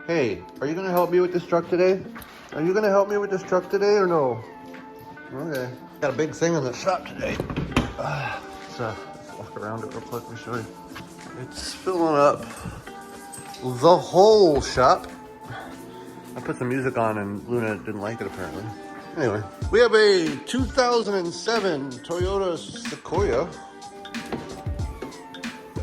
Hey, are you gonna help me with this truck today? Are you gonna help me with this truck today or no? Okay. Got a big thing in the shop today. Let's walk around it real quick and show you. It's filling up the whole shop. I put some music on and Luna didn't like it apparently. Anyway, we have a 2007 Toyota Sequoia.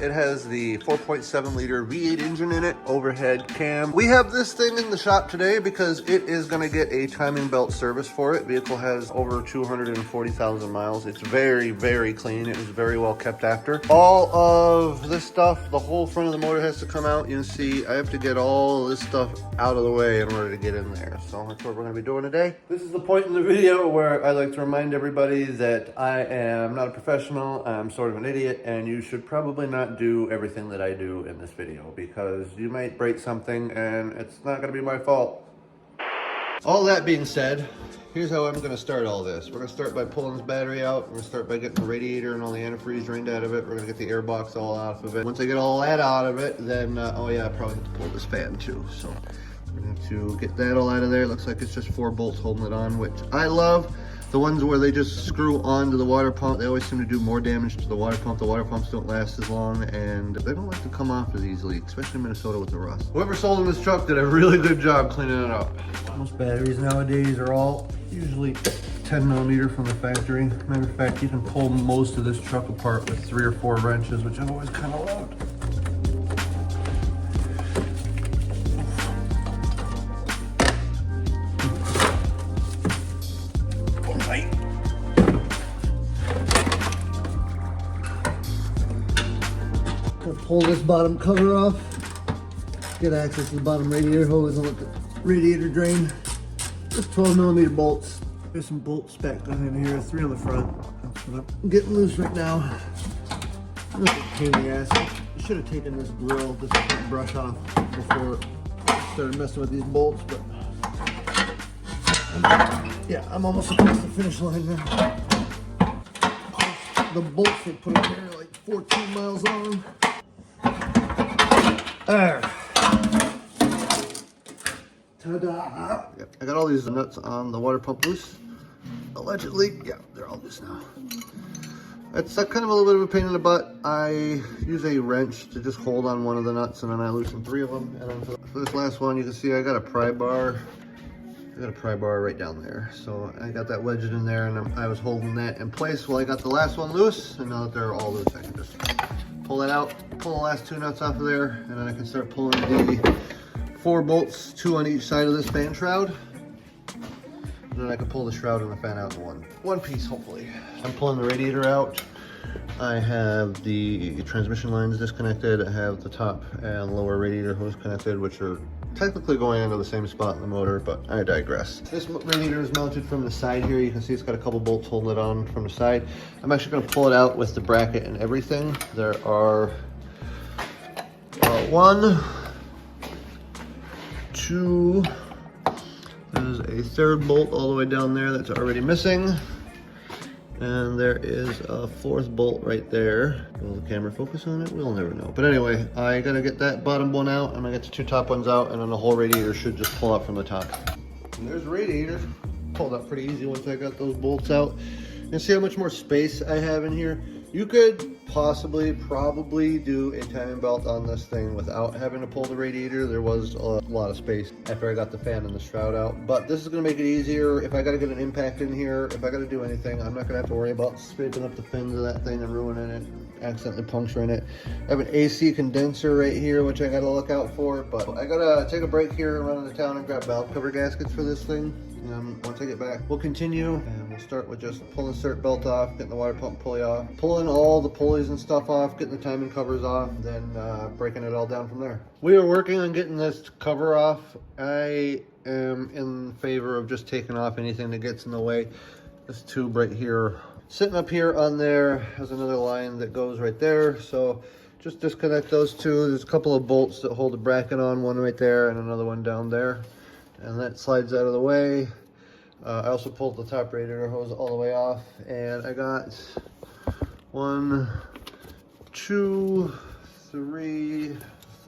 It has the 4.7 liter V8 engine in it, overhead cam. We have this thing in the shop today because it is gonna get a timing belt service for it. Vehicle has over 240,000 miles. It's very, very clean. It was very well kept after. All of this stuff, the whole front of the motor has to come out. You can see I have to get all this stuff out of the way in order to get in there. So that's what we're gonna be doing today. This is the point in the video where I like to remind everybody that I am not a professional. I'm sort of an idiot, and you should probably not do everything that I do in this video because you might break something and it's not gonna be my fault. All that being said, here's how I'm gonna start all this. We're gonna start by pulling this battery out. We're gonna start by getting the radiator and all the antifreeze drained out of it. We're gonna get the air box all out of it. Once I get all that out of it, then, oh yeah, I probably have to pull this fan too. So we're going to get that all out of there. It looks like it's just 4 bolts holding it on, which I love. The ones where they just screw onto the water pump, they always seem to do more damage to the water pump. The water pumps don't last as long, and they don't like to come off as easily, especially in Minnesota with the rust. Whoever sold this truck did a really good job cleaning it up. Most batteries nowadays are all usually 10 millimeter from the factory. Matter of fact, you can pull most of this truck apart with 3 or 4 wrenches, which I've always kind of loved. Pull this bottom cover off, get access to the bottom radiator hose and let the radiator drain. Just 12 millimeter bolts. There's some bolts back down in here, 3 on the front. That's what I'm getting loose right now. That's a pain in the ass. I should have taken this grill, this brush off before I started messing with these bolts, but yeah, I'm almost across the finish line now. The bolts they put in here are like 14 miles long. There. Ta-da! Yep. I got all these nuts on the water pump loose. Allegedly, yeah, they're all loose now. It's kind of a little bit of a pain in the butt. I use a wrench to just hold on one of the nuts, and then I loosen 3 of them. And then for this last one, you can see I got a pry bar. I got a pry bar right down there. So I got that wedged in there, and I was holding that in place while I got the last one loose. And now that they're all loose, I can just pull that out, pull the last 2 nuts off of there, and then I can start pulling the 4 bolts, 2 on each side of this fan shroud. And then I can pull the shroud and the fan out in one piece, hopefully. I'm pulling the radiator out. I have the transmission lines disconnected. I have the top and lower radiator hose connected, which are technically going into the same spot in the motor, but I digress. This radiator is mounted from the side here. You can see it's got a couple bolts holding it on from the side. I'm actually going to pull it out with the bracket and everything. There are 1, 2, there's a 3rd bolt all the way down there that's already missing. And there is a 4th bolt right there. Will the camera focus on it? We'll never know. But anyway, I gotta get that bottom one out. I'm gonna get the 2 top ones out, and then the whole radiator should just pull out from the top. And there's the radiator. Pulled out pretty easy once I got those bolts out. And see how much more space I have in here? You could probably do a timing belt on this thing without having to pull the radiator. There was a lot of space after I got the fan and the shroud out, but this is gonna make it easier. If I gotta get an impact in here, if I gotta do anything, I'm not gonna have to worry about scraping up the fins of that thing and ruining it, accidentally puncturing it. I have an AC condenser right here, which I gotta look out for, but I gotta take a break here and run into town and grab valve cover gaskets for this thing. Once I get back, we'll continue, and we'll start with just pulling the cert belt off, getting the water pump pulley off, pulling all the pulleys and stuff off, getting the timing covers off, then breaking it all down from there. We are working on getting this cover off. I am in favor of just taking off anything that gets in the way. This tube right here, sitting up here on there, has another line that goes right there, so just disconnect those 2. There's a couple of bolts that hold the bracket on, one right there and another one down there. And that slides out of the way. I also pulled the top radiator hose all the way off, and I got 1, 2, 3,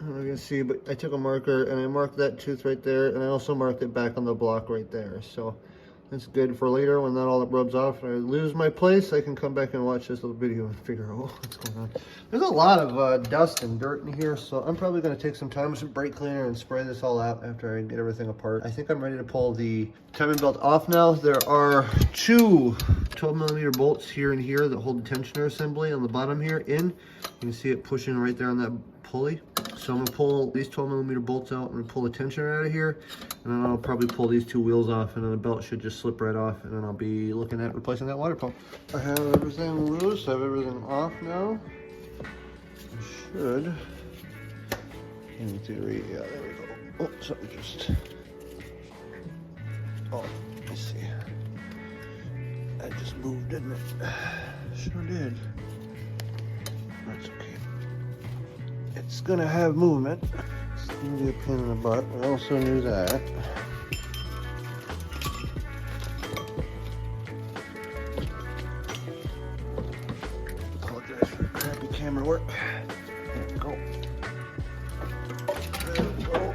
I don't know if you can see, but I took a marker and I marked that tooth right there, and I also marked it back on the block right there. So that's good for later when that all rubs off and I lose my place. I can come back and watch this little video and figure out what's going on. There's a lot of dust and dirt in here, so I'm probably going to take some time with some brake cleaner and spray this all out after I get everything apart. I think I'm ready to pull the timing belt off now. There are two 12mm bolts here and here that hold the tensioner assembly on the bottom here in. You can see it pushing right there on that pulley. So I'm gonna pull these 12mm bolts out and pull the tensioner out of here, and then I'll probably pull these two wheels off, and then the belt should just slip right off, and then I'll be looking at replacing that water pump. I have everything loose, I have everything off now. I should. In theory, yeah, there we go. Oh, something just. Oh, let me see. That just moved, didn't it? Sure did. That's okay. It's gonna have movement. It's gonna be a pain in the butt. I also knew that. Apologize for the crappy camera work. There we go. There we go.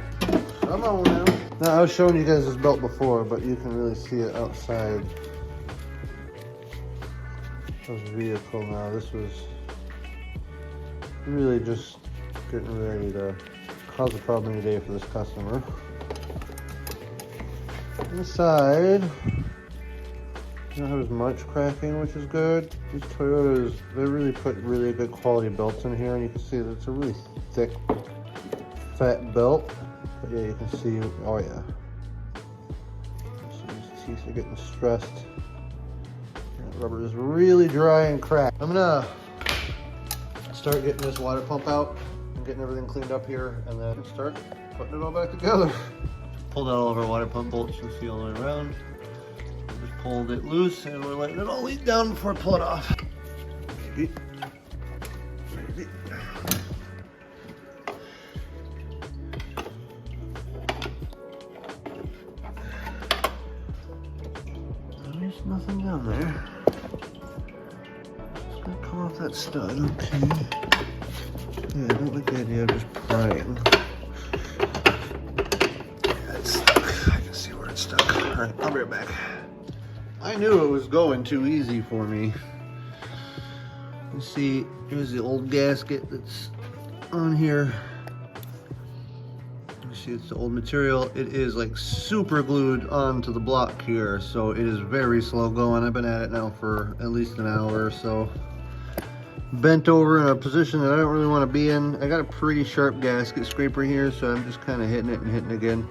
Come on now. Now, I was showing you guys this belt before, but you can really see it outside of the vehicle now. This was really just getting ready to cause a problem any day for this customer. Inside, you don't have as much cracking, which is good. These Toyotas, they really put really good quality belts in here, and you can see that it's a really thick, fat belt. But yeah, you can see, oh yeah. So these teeth are getting stressed. That rubber is really dry and cracked. I'm gonna start getting this water pump out, getting everything cleaned up here, and then start putting it all back together. Pulled out all of our water pump bolts, you see all the way around. Just pulled it loose, and we're letting it all leak down before I pull it off. Maybe. Maybe. There's nothing down there. It's gonna come off that stud, okay. Yeah, I don't like the idea of just prying. Yeah, it's stuck. I can see where it's stuck. Alright, I'll be right back. I knew it was going too easy for me. You see, here's the old gasket that's on here. You see, it's the old material. It is like super glued onto the block here, so it is very slow going. I've been at it now for at least an hour or so. Bent over in a position that I don't really want to be in. I got a pretty sharp gasket scraper here, so I'm just kind of hitting it and hitting it again.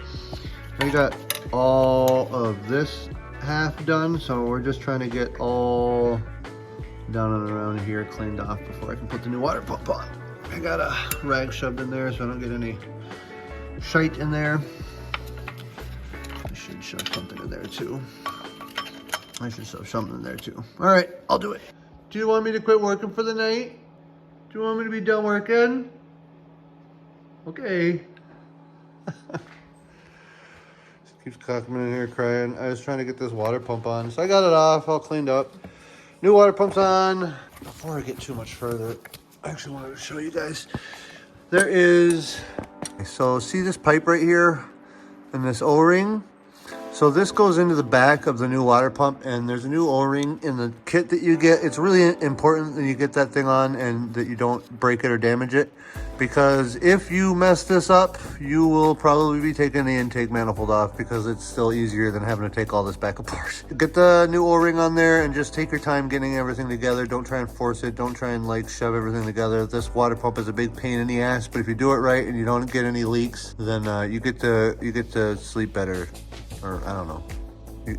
I got all of this half done, so we're just trying to get all down and around here cleaned off before I can put the new water pump on. I got a rag shoved in there so I don't get any shite in there. I should shove something in there too. I should shove something in there too. All right, I'll do it. Do you want me to quit working for the night? Do you want me to be done working? Okay. Keeps cocking in here crying. I was trying to get this water pump on, so I got it off, all cleaned up. New water pump's on. Before I get too much further, I actually wanted to show you guys. There is, so see this pipe right here and this O-ring? So this goes into the back of the new water pump, and there's a new O-ring in the kit that you get. It's really important that you get that thing on and that you don't break it or damage it, because if you mess this up, you will probably be taking the intake manifold off, because it's still easier than having to take all this back apart. Get the new O-ring on there and just take your time getting everything together. Don't try and force it. Don't try and like shove everything together. This water pump is a big pain in the ass, but if you do it right and you don't get any leaks, then you get to sleep better. Or I don't know,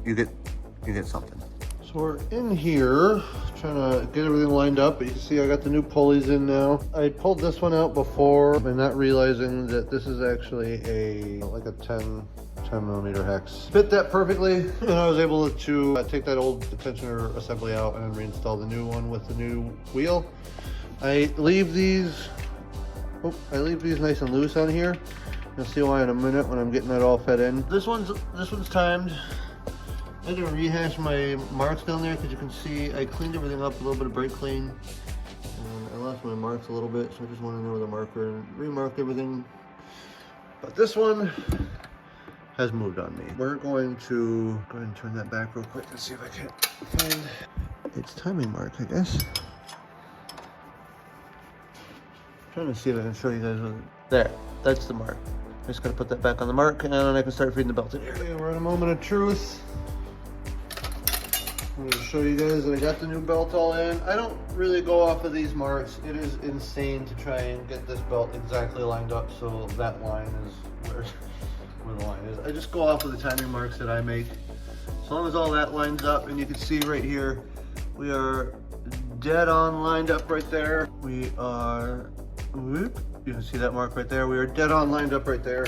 you get something. So we're in here trying to get everything lined up, but you can see I got the new pulleys in now. I pulled this one out before and not realizing that this is actually like a 10 millimeter hex. Fit that perfectly, and I was able to take that old tensioner assembly out and reinstall the new one with the new wheel. I leave these nice and loose on here. You'll see why in a minute when I'm getting that all fed in. This one's timed. I'm gonna rehash my marks down there because you can see I cleaned everything up, a little bit of brake clean. And I lost my marks a little bit, so I just went in there with a marker and remarked everything. But this one has moved on me. We're going to go ahead and turn that back real quick and see if I can find its timing mark, I guess. Trying to see if I can show you guys. There, that's the mark. I just gotta put that back on the mark, and then I can start feeding the belt in here. Okay, we're at a moment of truth. I'm gonna show you guys that I got the new belt all in. I don't really go off of these marks. It is insane to try and get this belt exactly lined up so that line is where the line is. I just go off of the timing marks that I make. As long as all that lines up, and you can see right here, we are dead on lined up right there. We are, whoop, you can see that mark right there. We are dead on lined up right there.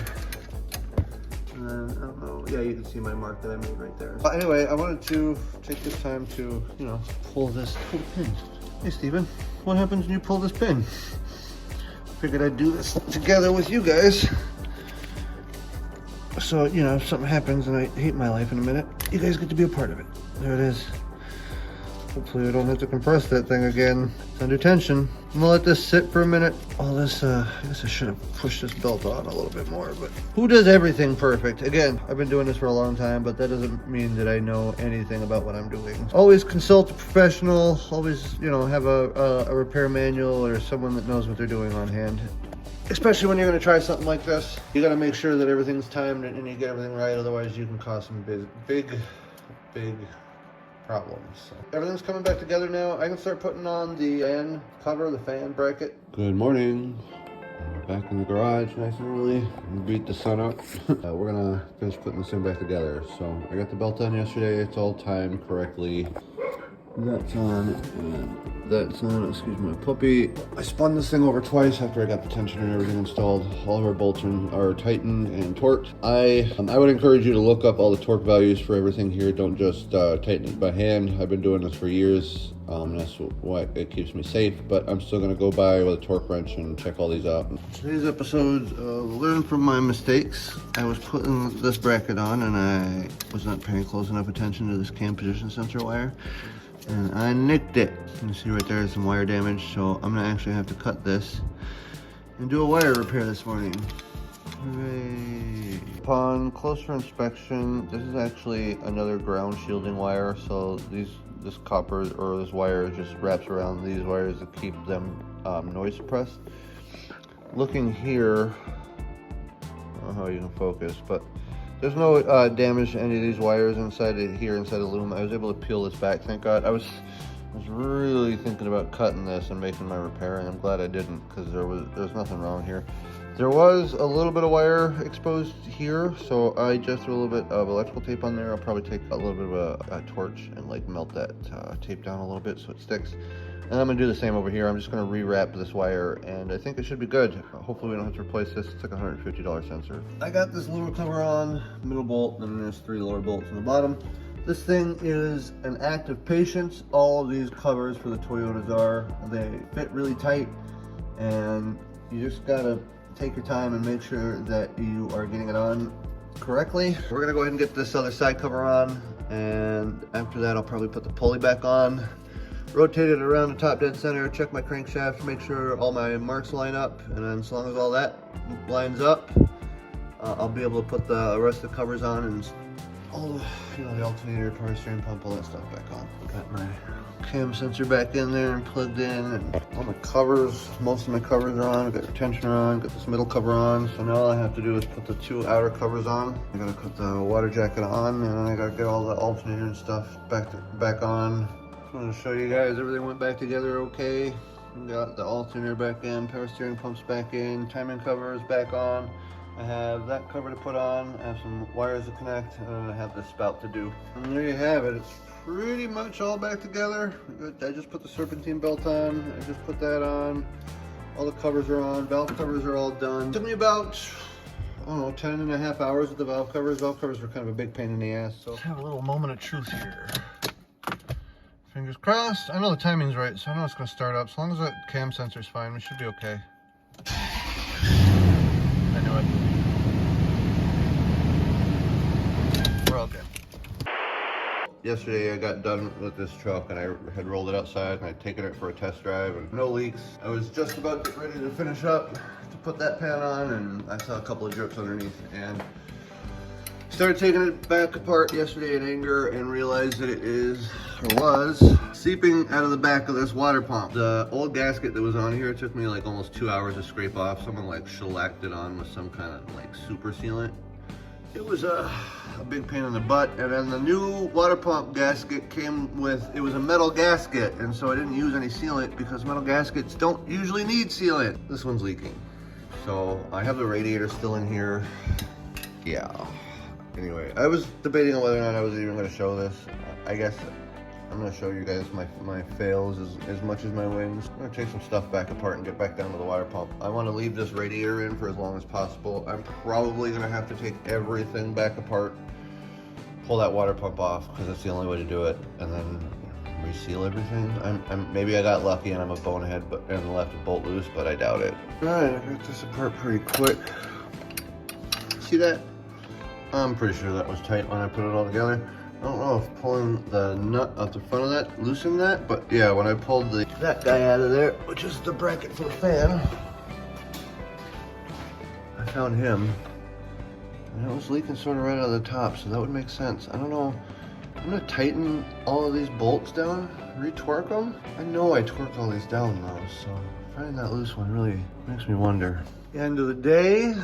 And then, I don't know, yeah, you can see my mark that I made right there. But anyway, I wanted to take this time to, you know, pull this pin. Hey, Steven, what happens when you pull this pin? Figured I'd do this together with you guys. So, you know, if something happens and I hate my life in a minute, you guys get to be a part of it. There it is. Hopefully I don't have to compress that thing again. It's under tension. I'm gonna let this sit for a minute. All this, I guess I should have pushed this belt on a little bit more, but who does everything perfect? Again, I've been doing this for a long time, but that doesn't mean that I know anything about what I'm doing. Always consult a professional. Always, you know, have a repair manual or someone that knows what they're doing on hand. Especially when you're gonna try something like this. You gotta make sure that everything's timed and you get everything right, otherwise you can cause some big problems. So everything's coming back together now. I can start putting on the fan cover, the fan bracket. Good morning. We're back in the garage nice and early. We beat the sun up. We're gonna finish putting this thing back together. So I got the belt on yesterday. It's all timed correctly. That's on, and that's on, excuse my puppy. I spun this thing over twice after I got the tensioner and everything installed. All of our bolts are tightened and torqued. I would encourage you to look up all the torque values for everything here. Don't just tighten it by hand. I've been doing this for years. That's why it keeps me safe, but I'm still gonna go by with a torque wrench and check all these out. Today's episode, learn from my mistakes. I was putting this bracket on and I was not paying close enough attention to this cam position sensor wire. And I nicked it. You can see right there some wire damage, so I'm gonna actually have to cut this and do a wire repair this morning. Hooray. Upon closer inspection, this is actually another ground shielding wire, so this copper or this wire just wraps around these wires to keep them noise suppressed. Looking here, I don't know how you can focus, but there's no damage to any of these wires inside the loom. I was able to peel this back, thank God. I was really thinking about cutting this and making my repair, and I'm glad I didn't, because there's nothing wrong here. There was a little bit of wire exposed here, so I just threw a little bit of electrical tape on there. I'll probably take a little bit of a torch and like melt that tape down a little bit so it sticks. And I'm gonna do the same over here. I'm just gonna rewrap this wire, and I think it should be good. Hopefully we don't have to replace this. It's like a $150 sensor. I got this lower cover on, middle bolt, and then there's 3 lower bolts on the bottom. This thing is an act of patience. All of these covers for the Toyotas are. They fit really tight, and you just gotta take your time and make sure that you are getting it on correctly. We're gonna go ahead and get this other side cover on, and after that I'll probably put the pulley back on. Rotate it around the top dead center, check my crankshaft, make sure all my marks line up, and then as long as all that lines up, I'll be able to put the rest of the covers on and all the, you know, the alternator, power steering pump, all that stuff back on. Got my cam sensor back in there and plugged in, and all my covers, most of my covers are on. I've got the tensioner on, got this middle cover on, so now all I have to do is put the 2 outer covers on. I gotta put the water jacket on, and then I gotta get all the alternator and stuff back on. Just wanted to show you guys everything went back together okay. We got the alternator back in, power steering pumps back in, timing covers back on. I have that cover to put on, I have some wires to connect, and then I have the spout to do. And there you have it. It's pretty much all back together. I just put the serpentine belt on. I just put that on. All the covers are on. Valve covers are all done. It took me about, I don't know, 10.5 hours with the valve covers. Valve covers were kind of a big pain in the ass. So let's have a little moment of truth here. Fingers crossed. I know the timing's right, so I know it's going to start up. As long as that cam sensor's fine, we should be okay. I knew it. We're all good. Yesterday I got done with this truck and I had rolled it outside and I'd taken it for a test drive and no leaks. I was just about to get ready to finish up to put that pan on and I saw a couple of drips underneath and started taking it back apart yesterday in anger and realized that it was seeping out of the back of this water pump. The old gasket that was on here, it took me like almost 2 hours to scrape off. Someone like shellacked it on with some kind of like super sealant. It was a big pain in the butt. And then the new water pump gasket came with, it was a metal gasket. And so I didn't use any sealant because metal gaskets don't usually need sealant. This one's leaking. So I have the radiator still in here. Yeah. Anyway, I was debating on whether or not I was even going to show this. I guess I'm going to show you guys my fails as much as my wins. I'm going to take some stuff back apart and get back down to the water pump. I want to leave this radiator in for as long as possible. I'm probably going to have to take everything back apart, pull that water pump off because that's the only way to do it, and then reseal everything. Maybe I got lucky and I'm a bonehead and left a bolt loose, but I doubt it. All right, I got this apart pretty quick. See that? I'm pretty sure that was tight when I put it all together. I don't know if pulling the nut out the front of that loosened that, but yeah, when I pulled that guy out of there, which is the bracket for the fan, I found him, and it was leaking sort of right out of the top, so that would make sense. I don't know. I'm gonna tighten all of these bolts down, re-torque them. I know I torqued all these down though, so finding that loose one really makes me wonder. End of the day.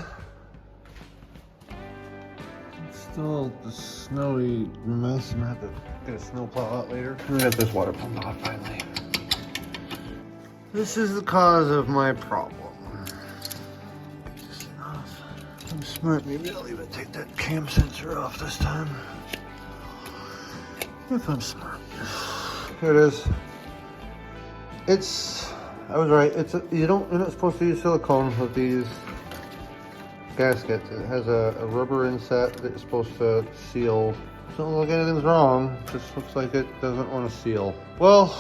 Still the snowy mess. I'm gonna have to get a snowplow out later. I'm gonna get this water pump off finally. This is the cause of my problem. Get this thing off. I'm smart. Maybe I'll even take that cam sensor off this time. If I'm smart. Here it is. I was right. You're not supposed to use silicone with these gaskets. It has a rubber inset that's supposed to seal. Doesn't look like anything's wrong. Just looks like it doesn't want to seal. Well,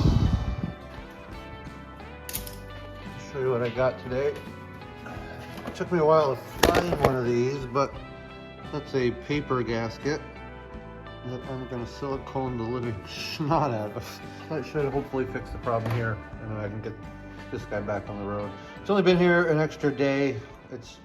I'll show you what I got today. It took me a while to find one of these, but that's a paper gasket that I'm going to silicone the living snot out of. That should hopefully fix the problem here, and then I can get this guy back on the road. It's only been here an extra day. It's